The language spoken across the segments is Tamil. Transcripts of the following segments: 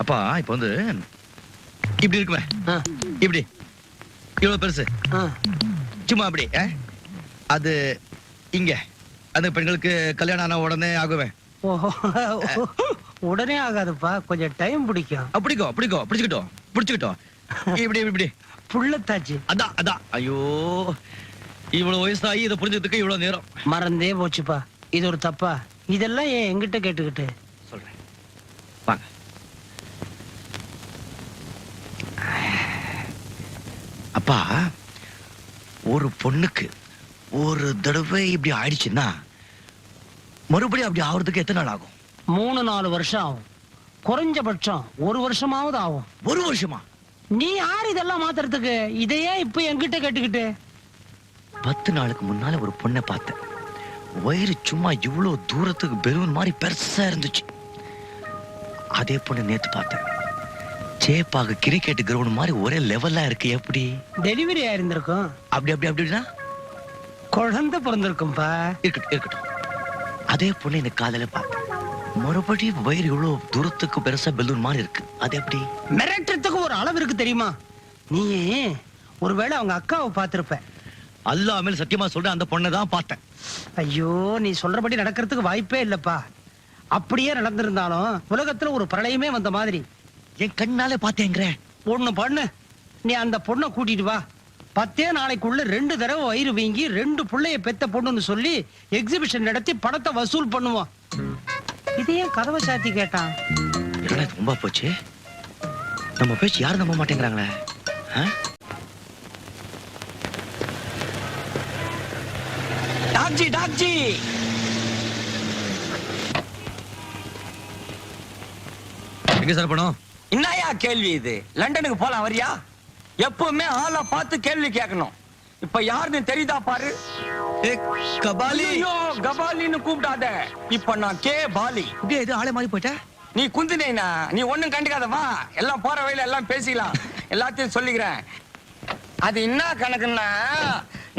அப்பா இப்ப வந்து இப்படி இருக்குமே, இப்படி இவ்வளவு பெருசு, சும்மா அப்படி அது இங்க அந்த பெண்களுக்கு கல்யாணம் ஆன உடனே ஆகுவேன். உடனே ஆகாதுப்பா, கொஞ்சம் டைம் பிடிக்கும். பிடிக்கும் பிடிக்கும் பிடிச்சுக்கிட்டோம் இப்படி இப்படி புள்ளத்தாச்சு. அதான் அதான். ஐயோ, இவ்வளவு வயசாகி இதை புரிஞ்சதுக்கு இவ்வளவு நேரம். மறந்தே போச்சுப்பா, இது ஒரு தப்பா? இதெல்லாம் ஏன் எங்கிட்ட கேட்டுக்கிட்டு? சொல்றேன் வாங்க. அப்பா, ஒரு பொண்ணுக்கு ஒரு தடவை இப்படி ஆயிடுச்சுன்னா மறுபடியும் அப்படி ஆகுறதுக்கு எத்தனை நாள் ஆகும்? 3-4 வருஷம் ஆகும். குறைஞ்சபட்சம் 1 வருஷமாவது ஆகும். 1 வருஷமா? நீ யார் இதெல்லாம் மாத்துறதுக்கு? இதையே இப்ப என்கிட்ட கேட்டுக்கிட்டு? 10 நாளுக்கு முன்னால ஒரு பொண்ணை பார்த்தேன். வயிறு சும்மா இவ்வளவு தூரத்துக்கு பெலூன் மாதிரி பெருசா இருந்துச்சு. அதே பொண்ணு நேத்து பார்த்தேன். சேப்பாக கிரிக்கெட் கிரவுண்ட் மாதிரி ஒரே லெவலா இருக்கு. எப்படி டெலிவரி ஆயிருந்திருக்கும்? அப்படி அப்படி அப்படின்னா குழந்தை பிறந்திருக்கும்பா. இருக்கட்டும் இருக்கட்டும். அதே பொண்ணு இந்த காதல பார்த்தேன். மறுபடியும் வயிறு இவ்வளவு தூரத்துக்கு பெருசா பெலூன் மாதிரி இருக்கு. அது எப்படி? மிரட்டுறதுக்கு ஒரு அளவு இருக்கு தெரியுமா? நீ ஒருவேளை அவங்க அக்காவை பார்த்திருப்ப. அல்லாஹ் மேல சத்தியமா சொல்றேன், அந்த பொண்ணை தான் பார்த்தேன். ஐயோ, நீ சொல்றபடி நடக்கிறதுக்கு வாய்ப்பே இல்லப்பா. அப்படியே நடந்திருந்தாலும் உலகத்துல ஒரு பிரளயமே வந்த மாதிரி. என் கண்ணாலே பார்த்தேங்கிற. ஒண்ணு பண்ணு, நீ அந்த பொண்ணை கூட்டிட்டு வா. 10 நாளைக்குள்ள 2 தடவை வயிறு வீங்கி 2 புள்ளைய பெத்த பொண்ணுன்னு சொல்லி எக்ஸிபிஷன் நடத்தி பணத்தை வசூல் பண்ணுவோம். இதையே கதவை சாத்தி கேட்டான். என்னடா இது ரொம்ப போச்சு. நம்ம பேச்சு யாரும் நம்ப மாட்டேங்கிறாங்களே. டாக்ஜி டாக்ஜி, எங்க சார் பணம்? என்னையா கேள்வி இது? லண்டனுக்கு போலாம் வரியா? எப்பவுமே ஆளை பார்த்து கேள்வி கேட்கணும். இப்ப யாருன்னு தெரியுதா பாரு. கபாலி. ஐயோ, கபாலின்னு கூப்பிடாத. இப்ப நான் கே பாலி. இப்படியே இது ஆளே மாறி போயிட்ட. நீ குந்தினேனா? நீ ஒண்ணும் கண்டுக்காத, வா. எல்லாம் போற வழியில எல்லாம் பேசிக்கலாம். எல்லாத்தையும் சொல்லிக்கிறேன். அது என்ன கணக்குன்னா,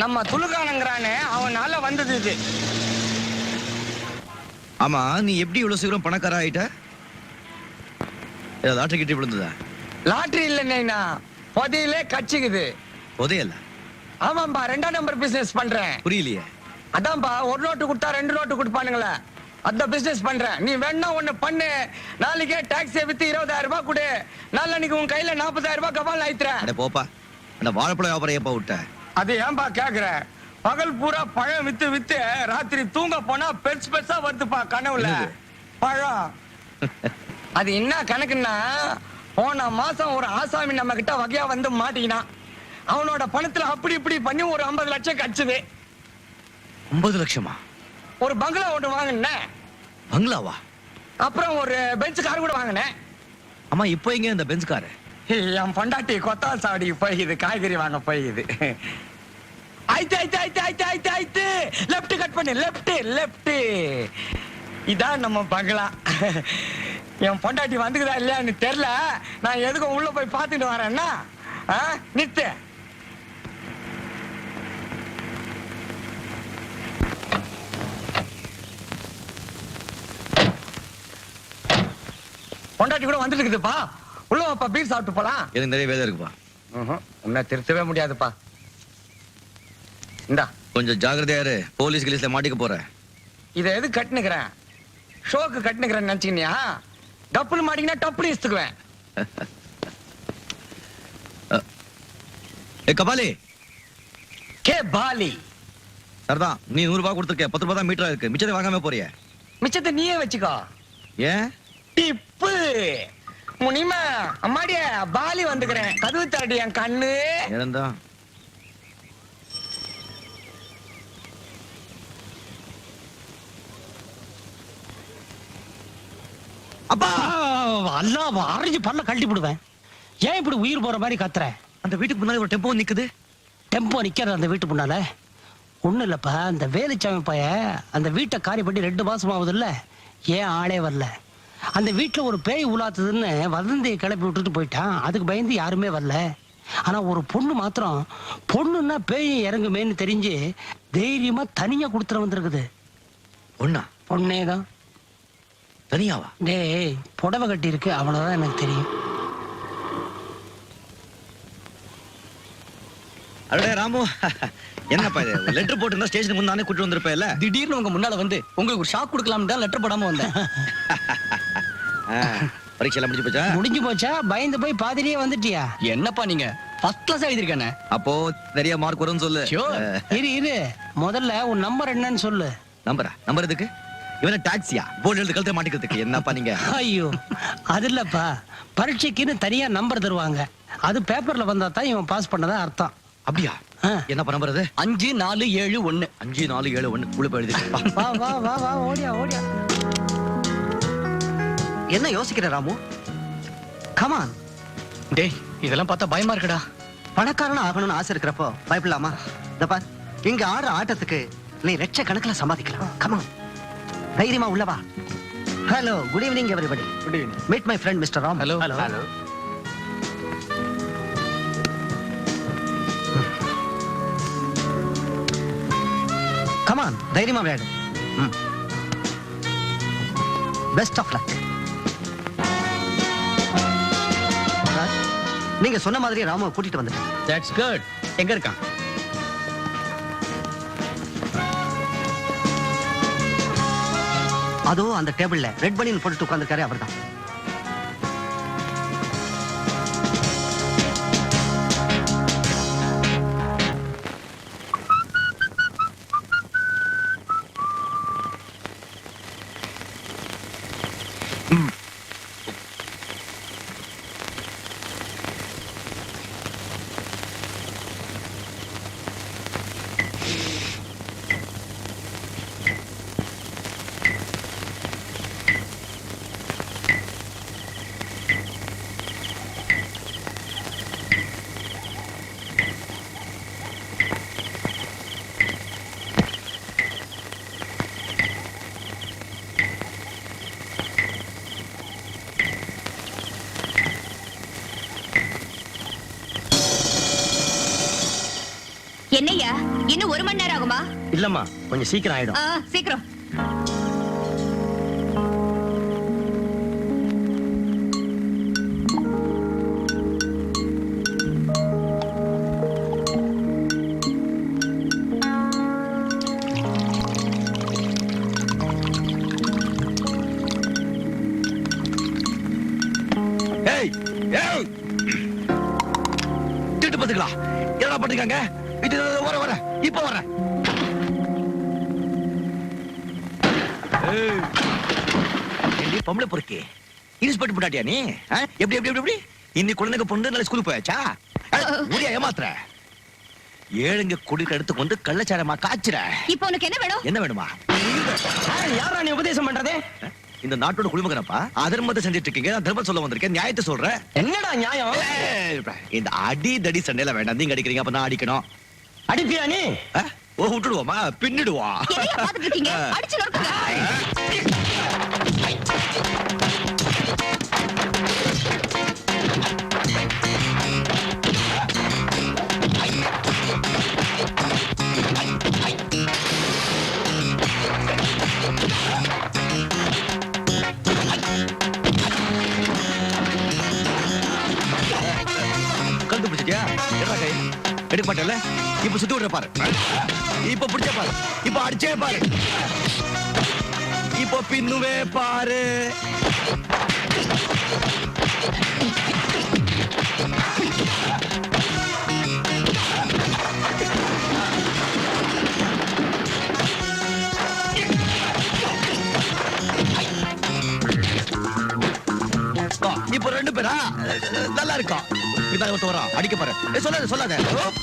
நம்ம துலுக்கானங்கிறானே அவனால வந்தது இது. ஆமா, நீ எப்படி இவ்வளவு சீக்கிரம் பணக்கார ஆயிட்ட? லாட்டரி கிட்டி விழுந்ததா? லாட்டரி இல்லைன்னா புதையிலே கட்சிக்குது. புதையல்ல? ஆமாம்பா, 2ஆம் நம்பர் பிசினஸ் பண்றேன். புரியலையே. அதான்பா, 1 நோட்டு கொடுத்தா 2 நோட்டு கொடுப்பானுங்களே, அந்த பிசினஸ் பண்றேன். நீ வேணா ஒண்ணு பண்ணு. நாளைக்கே டாக்ஸியை வித்து 20,000 ரூபாய் கொடு. நாளைக்கு உன் கையில 40,000 ரூபாய் கபால் ஆயித்துறேன். அட போப்பா, அந்த வாழைப்பழம் வியாபாரம் ஏப்பா விட்ட? அது ஏன்பா கேக்குற? பகல் பூரா பழம் வித்து வித்து ராத்திரி தூங்க போனா பெருசு பெருசா வருதுப்பா கனவுல பழம். அது என்ன கணக்குன்னா, போன மாசம் ஒரு ஆசாமி நம்ம கிட்ட வகையா வந்து மாட்டிக்கினான். அவனோட பணத்துல அப்படி இப்படி பண்ணி ஒரு 50 லட்சம் கட்சுது. 50 லட்சமா? ஒரு பங்களா ஒன்று வாங்கினேன். பங்களாவா? அப்புறம் ஒரு பெஞ்ச் கார் கூட வாங்கினேன். ஆமா, இப்போ எங்க இந்த பெஞ்ச் கார்? என் பொண்டாட்டி கொத்தால் சாவடி போயிது, காய்கறி வாங்க போயிது. ஐத்து ஐத்து ஐத்து ஐத்து ஐத்து ஐத்து லெஃப்ட் கட் பண்ணு, லெஃப்ட் லெஃப்ட். இதான் நம்ம பங்களா. என் பொண்டாட்டி வந்துக்குதா இல்லையான்னு தெரியல. நான் எதுக்கும் உள்ள போய் பார்த்துட்டு வரேன்னா நிறுத்து. பொண்டாட்டி கூட வந்துட்டு இருக்குதுப்பா. உள்ள வாப்பா, பீர் சாப்பிட்டு போலாம். எனக்கு நிறைய வேலை இருக்குப்பா. உன்னை திருத்தவே முடியாதுப்பா. இந்தா கொஞ்சம் ஜாக்கிரதையா இரு, போலீஸ் கிலீஸ்ல மாட்டிக்க போற. இதை எது கட்டுனுக்கிறேன்? ஷோக்கு கட்டுனுக்கிறேன்னு நினைச்சீங்கயா? டப்புனு மாட்டிங்கன்னா டப்புனு இஸ்துக்குவேன். கபாலி. கே பாலி. சரிதான், நீ 100 ரூபாய் கொடுத்துருக்க. 10 ரூபாய் தான் மீட்டரா இருக்கு. மிச்சத்தை வாங்காம போறிய? மிச்சத்தை நீயே வச்சுக்கோ. ஏன்? டிப்பு. முனிமா அம்மாடியே பாலி வந்துக்கிறேன் கதவு தாடி என் கண்ணு இழந்தா அப்பா அல்லா அரைஞ்சு பல்ல கழட்டி விடுவேன். ஏன் இப்படி உயிர் போற மாதிரி கத்துற? அந்த வீட்டுக்கு முன்னாடி ஒரு டெம்போ நிக்குது. டெம்போ நிக்கிறது அந்த வீட்டு முன்னால ஒண்ணு இல்லப்பா. அந்த வேலுச்சாமி பைய அந்த வீட்டை காரி பண்ணி 2 மாசம் ஆகுது இல்ல, ஏன் ஆளே வரல? அந்த வீட்டுல ஒரு பேய் உலாத்துதுன்னு வதந்தியை கிளப்பி விட்டுட்டு போயிட்டான். அதுக்கு பயந்து யாருமே வரல. ஆனா ஒரு பொண்ணு மாத்திரம், பொண்ணுன்னா பேய் இறங்குமேன்னு தெரிஞ்சு தைரியமா தனியா கொடுத்துட வந்திருக்குது. ஒண்ணா பொண்ணேதான். தனியாவா? டேய் புடவை கட்டி இருக்கு, அவ்வளவுதான் எனக்கு தெரியும். அடடே ராமு, என்னப்பா இது? லெட்டர் போட்டு ஸ்டேஷனுக்கு முன்னானே கூட்டு வந்திருப்பேல. திடீர்னு உங்க முன்னால வந்து உங்களுக்கு ஒரு ஷாக் கொடுக்கலாம் தான் லெட்டர் போடாம வந்தேன். பரீட்சை எல்லாம் முடிஞ்சு போச்சா? முடிஞ்சு போச்சா? பயந்து போய் பாதிரியே வந்துட்டியா? என்னப்பா நீங்க ஃபர்ஸ்ட் கிளாஸ் எழுதிருக்கானே. அப்போ நிறைய மார்க் வரும்னு சொல்லு. இரு இரு, முதல்ல உன் நம்பர் என்னன்னு சொல்லு. நம்பர் எதுக்கு? இவன டாக்ஸியா? போர்டு எழுதி கழுத்தை மாட்டிக்கிறதுக்கு? என்னப்பா நீங்க? ஐயோ அது இல்லப்பா, பரீட்சைக்குன்னு தனியா நம்பர் தருவாங்க. அது பேப்பர்ல வந்தா தான் இவன் பாஸ் பண்ணதா அர்த்தம். அப்படியா? என்னப்பா நம்பர் அது? 5471. 5471 உள்ள போய் எழுதி. வா வா வா வா, ஓடியா ஓடியா. என்ன யோசிக்கிற ராமு? கமான். டேய் இதெல்லாம் பார்த்தா பயமா இருக்குடா. பணக்காரன் ஆகணும்னு ஆசை இருக்கிறப்போ பயப்படலாமா? இந்த பார், இங்க ஆடுற ஆட்டத்துக்கு நீ லட்சக்கணக்கில் சம்பாதிக்கலாம். கமான், தைரியமா உள்ளவா. Hello, good evening everybody. Good evening. Meet my friend mister Ram. Hello. Hello. Come on, தைரியமா விளையாடு. Best of luck. நீங்க சொன்ன மாதிரி ராமுவை கூட்டிட்டு வந்துட்டேன். That's good. எங்க இருக்கான்? அதோ அந்த டேபிள்ல ரெட் பனியன் போட்டுட்டு உட்கார்ந்திருக்காரு, அவர்தான். என்னையா இன்னும் 1 மணி நேரம் ஆகுமா? இல்லம்மா, கொஞ்சம் சீக்கிரம் ஆயிடும். சீக்கிரம். ஏய் ஏய், திட்டு பாத்துக்கலாம். என்னடா பண்ணிருக்காங்க? இது வர இப்ப வர. பொம்பளை பொறுக்கி இன்ஸ்பெக்டர் போட்டாட்டியா நீ? எப்படி எப்படி எப்படி இன்னைக்கு குழந்தைங்க பொண்ணு நல்ல ஸ்கூலுக்கு போயாச்சா? முடியா ஏமாத்துற? ஏழுங்க குடிக்க எடுத்து கொண்டு கள்ளச்சாரமா காய்ச்சுற. இப்போ உனக்கு என்ன வேணும்? என்ன வேணுமா? யாரா நீ உபதேசம் பண்றதே? இந்த நாட்டோட குடிமகனப்பா, அதர்மத்தை செஞ்சுட்டு இருக்கீங்க. நான் தர்மம் சொல்ல வந்திருக்கேன், நியாயத்தை சொல்றேன். என்னடா நியாயம்? இந்த அடி தடி சண்டையில வேண்டாம். நீங்க அடிக்கிறீங்க, அப்ப நான் அடிக்கணும். அடிப்பியா நீ? ஓ, விட்டுடுவோமா? பின்னிடுவா. என்னையா பாத்துட்டு இருக்கீங்க? அடிச்சு நொறுக்குங்க. கழுத்து பிடிச்சிட்டியா? என்ன கை எடுக்க மாட்டேன்ல? இப்ப சுத்தி விடுற பாரு. இப்ப பிடிச்ச பாரு. இப்ப அடிச்சே பாரு. இப்ப பின்னுவே பாரு. இப்ப 2 நல்லா இருக்கும். பின்னால ஒருத்தன் வரான், அடிக்க பாரு. சொல்லாத. ஓப்.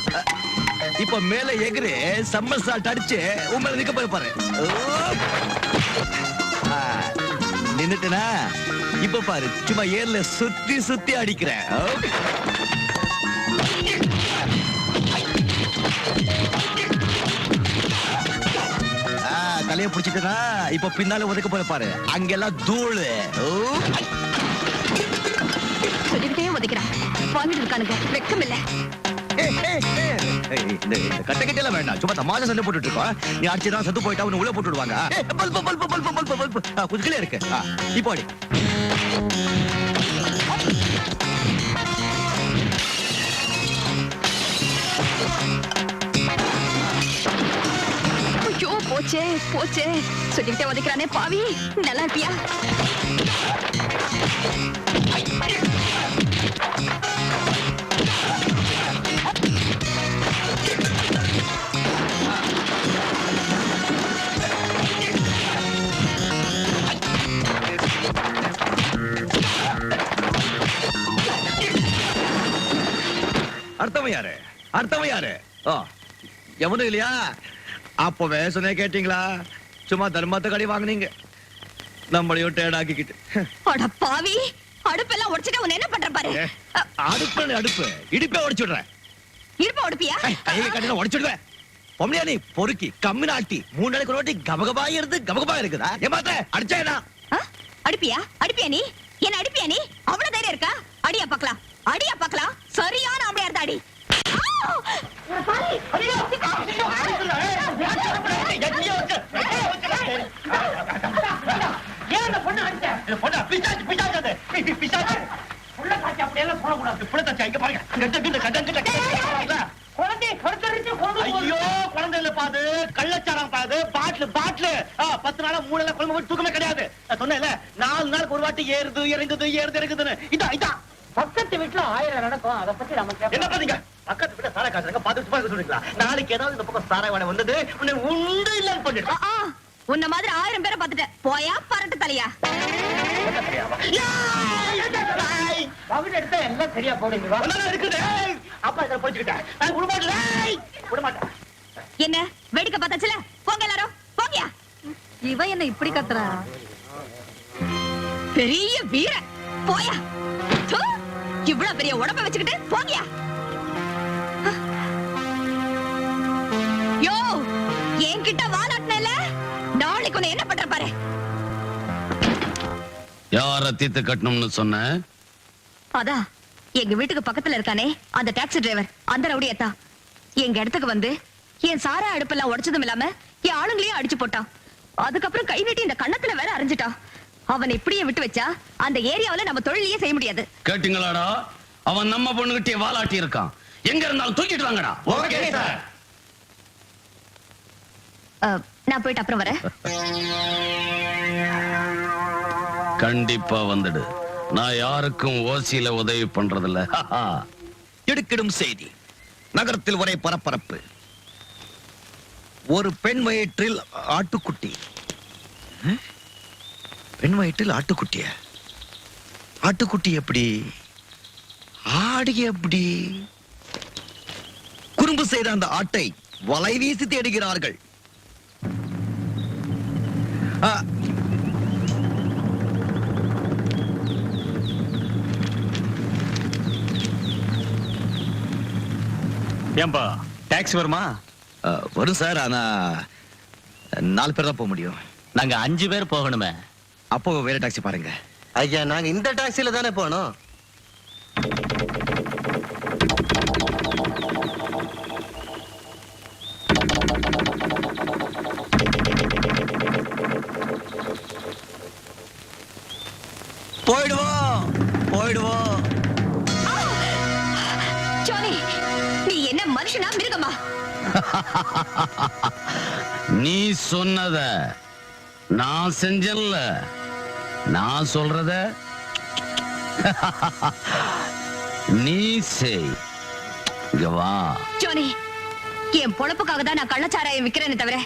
இப்ப மேல எகிரு சம்மர் சால்ட் அடிச்சு உன் மேல நிக்க போய் பாரு. ஓப். நின்னுட்டனா இப்ப பாரு, சும்மா ஏர்ல சுத்தி சுத்தி அடிக்கிறேன். ஓப். தலைய பிடிச்சிட்டா இப்ப பின்னால ஒதுக்க போய் பாரு, அங்கெல்லாம் தூளு. சொல்லிக்கிட்டே உதைக்கிறான். வாங்கிட்டு இருக்கானுங்க, வெக்கம் இல்ல. இந்த கட்டெல்லாம் வேண்டாம், சும்மா தமாஷா சண்டை போட்டுட்டு இருக்கோம். நீ அடிச்சுதான் செத்து போயிட்டா உன்னை உள்ள போட்டு விடுவாங்க. கொஞ்சம் கீழே இருக்கு. இப்போ அடி. ஐயோ, போச்சே. சொல்லிக்கிட்டே உதைக்கிறானே பாவி. நல்லா இருப்பியா? அர்த்தம் யாரு? எவனும் இல்லையா? அப்ப வேசனே கேட்டீங்களா? சும்மா தர்மத்தை கடி வாங்குனீங்க, நம்மளையும் டேடாக்கிக்கிட்டு. அட பாவி, அடுப்பெல்லாம் உடைச்சிட்டு உன்னை என்ன பண்ற பாரு. அடுப்பு இடுப்பே உடைச்சுடுறேன். இருப்ப உடைப்பியா? கையை கட்டில உடைச்சுடுவேன். பொம்மையா நீ பொறுக்கி கம்மி நாட்டி 3 நாளைக்கு ரோட்டி கபகபா இருக்குதா? ஏமாத்த அடிச்சேனா? அடிப்பியா நீ? என்ன அடிப்பியா நீ? அவ்வளவு தைரியம் இருக்கா? அடியா பாக்கலாம். சரியான ஆம்பளையா இருந்தா அடி. ஐயோ, குழந்தை இல்ல பாது, கள்ளச்சாரம் பாது, பாட்டிலு 10 நாளா 3 நாளா குழம்பு தூக்கமே கிடையாது. சொன்னேன்ல, 4 நாளுக்கு ஒரு வாட்டி ஏறுது இறங்குதுன்னு. இதான் பக்கத்து வீட்டுல 1000 நடக்கும். அதை பத்தி நமக்கு என்ன பண்ணீங்க? பக்கத்து வீட்டுல சாராய காசுறாங்க, பார்த்து சொல்றீங்களா? நாளைக்கு ஏதாவது இந்த பக்கம் சாராய வாடை வந்தது, உன்னை உண்டு இல்லன்னு பண்ணிட்டு உன்ன மாதிரி 1000 பேரை பார்த்துட்டேன். போயா பரட்டு தலையா? எடுத்த எல்லாம் சரியா போடுங்க. அப்பா இதை போச்சுக்கிட்டேன். என்ன வேடிக்கை பார்த்தாச்சுல? போங்க எல்லாரும், போங்கயா. இவ என்ன இப்படி கத்துறா? பெரிய வீர, போயா. இவ்வளவு பெரிய உடம்ப வச்சுக்கிட்டு போங்கயா. யோ, என்கிட்ட வாலாட்டினல, நாளைக்கு உன்னை என்ன பண்ற பாரு. யார தீத்து கட்டணும்னு சொன்ன? அதான் எங்க வீட்டுக்கு பக்கத்துல இருக்கானே அந்த டாக்ஸி டிரைவர், அந்த ரவுடியத்தா எங்க இடத்துக்கு வந்து என் சாரா அடுப்பெல்லாம் உடைச்சதும் இல்லாம என் ஆளுங்களையும் அடிச்சு போட்டான். அதுக்கப்புறம் கை நீட்டி இந்த கண்ணத்துல வேற அரைஞ்சிட்டான். அவன் இப்படியே விட்டு வச்சா அந்த ஏரியாவுல நம்ம தொழிலையே செய்ய முடியாது. கேட்டீங்களாடா? அவன் நம்ம பொண்ணுகிட்டே வாலாட்டி இருக்கான். எங்க இருந்தாலும் தூக்கிட்டு வாங்கடா. Okay sir. நான் போயிட்டு அப்புறம் வரேன். கண்டிப்பா வந்துடு. நான் யாருக்கும் ஓசியில உதவி பண்றதில்ல. இடுக்கிடும் செய்தி. நகரத்தில் ஒரே பரபரப்பு. ஒரு பெண் வயிற்றில் ஆட்டுக்குட்டி. பெண் வயிற்றில் ஆட்டுக்குட்டிய? ஆட்டுக்குட்டி எப்படி? ஆடு எப்படி? குறும்பு செய்த அந்த ஆட்டை வலை வீசி தேடுகிறார்கள். ஏம்பா டாக்ஸி வருமா? வரும் சார், ஆனா 4 பேர் தான் போக முடியும். நாங்க 5 பேர் போகணுமே. அப்போ வேற டாக்ஸி பாருங்க. ஐயா, நாங்க இந்த டாக்ஸில தானே போனோம். போயிடுவோம். ஜானி, நீ என்ன மனுஷனா மிருகமா? நீ சொன்னத நான் செஞ்சேன்ல, நான் சொல்றத நீ செய். இங்க வா. ஜானி, என் பொழப்புக்காக தான் நான் கள்ளச்சாராயம் விக்கிறேன்னு தவிர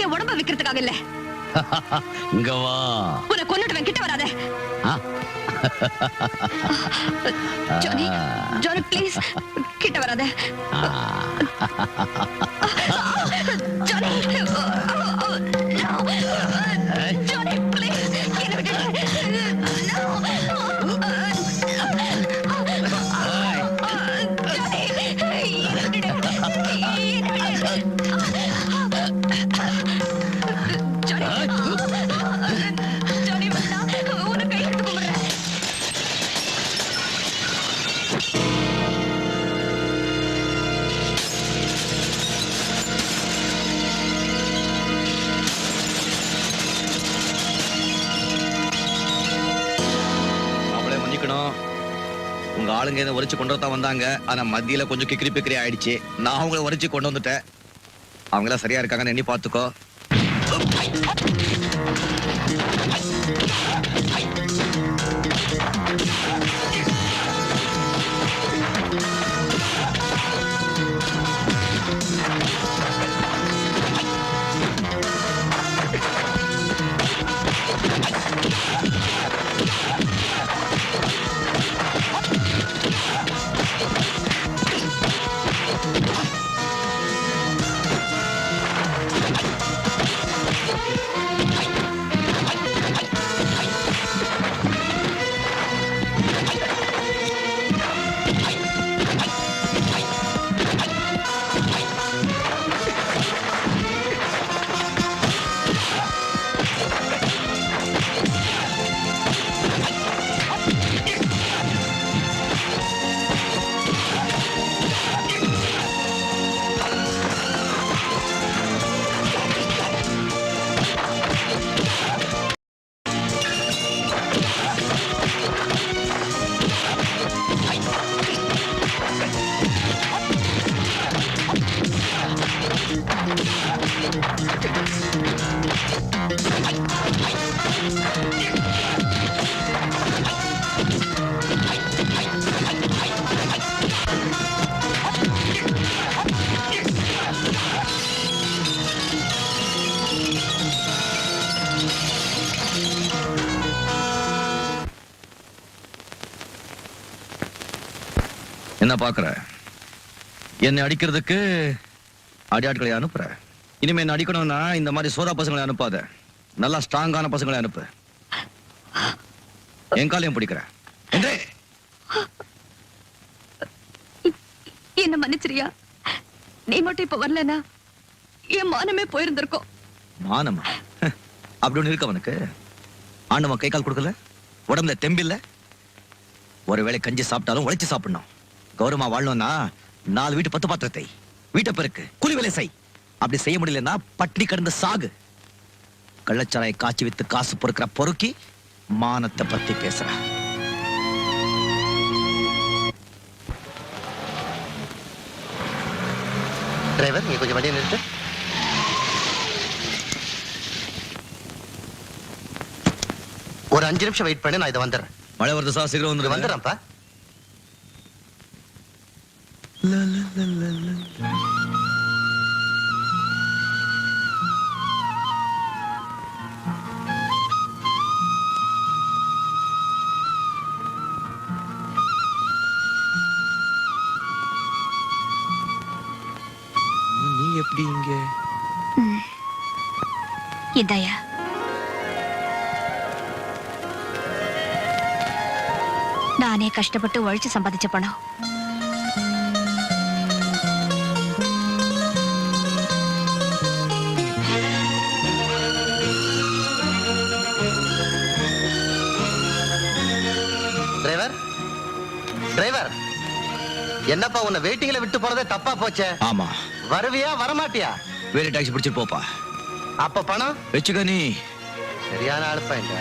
என் உடம்ப விக்கிறதுக்காக இல்ல. இங்க வா. உன்னை கொன்னுட்டு கிட்ட வராத. ஆ? ஜானி, ஜானி ப்ளீஸ் கிட்ட வராத. ஜானி, ஜானி ப்ளீஸ் என்ன விட்டு. உங்க ஆளுங்க இதை உரைச்சு கொண்டு தான் வந்தாங்க. ஆனா மத்தியில கொஞ்சம் கிக்கிரி பிக்கிரி ஆயிடுச்சு. நான் அவங்கள உரைச்சு கொண்டு வந்துட்டேன். அவங்க எல்லாம் சரியா இருக்காங்கன்னு எண்ணி பாத்துக்கோ. என்ன பாக்குற? என்னை அடிக்கிறதுக்கு அடியாட்களை அனுப்புற. இனிமே என்ன அடிக்கணும்னா இந்த மாதிரி சோதா பசங்களை அனுப்பாத. நல்லா ஸ்ட்ராங்கான பசங்களை அனுப்பு. என் காலையும் பிடிக்கிற. என்ன மன்னிச்சிரியா? நீ மட்டும் இப்ப வரலனா என் மானமே போயிருந்திருக்கும். மானமா? அப்படி ஒண்ணு இருக்கு அவனுக்கு? ஆண்டவன் கை கால் கொடுக்கல, உடம்புல தெம்பில்ல. ஒருவேளை கஞ்சி சாப்பிட்டாலும் உழைச்சு சாப்பிடணும். கௌரவமா வாழணும்னா 4 வீட்டு 10 பாத்திரத்தை வீட்டை பெருக்கு, கூலி வேலை செய். அப்படி செய்ய முடியலன்னா பட்டினி கடந்து சாகு. கள்ளச்சாராயை காய்ச்சி வித்து காசு பொறுக்கிற பொறுக்கி மானத்தை பத்தி பேசுற. டிரைவர், நீ கொஞ்சம் வண்டியை நிறுத்து. ஒரு 5 நிமிஷம் வெயிட் பண்ணு, நான் இதை வந்துடுறேன். மழை வருது சார், சீக்கிரம் வந்துடுறேன். வந்துடுறேன்ப்பா. நீ எப்படி இங்க? இதாயா நானே கஷ்டப்பட்டு உழைச்சு சம்பாதிச்ச பணம். டிரைவர், டிரைவர், என்னப்பா உன்னை வெயிட்டிங்ல விட்டு போறதே தப்பா போச்சே. ஆமா. வருவியா வரமாட்டியா? வேற டாக்ஸி பிடிச்சிட்டு போப்பா. அப்ப பணம் வச்சுக்க. நீ சரியான ஆளுப்பா. இந்த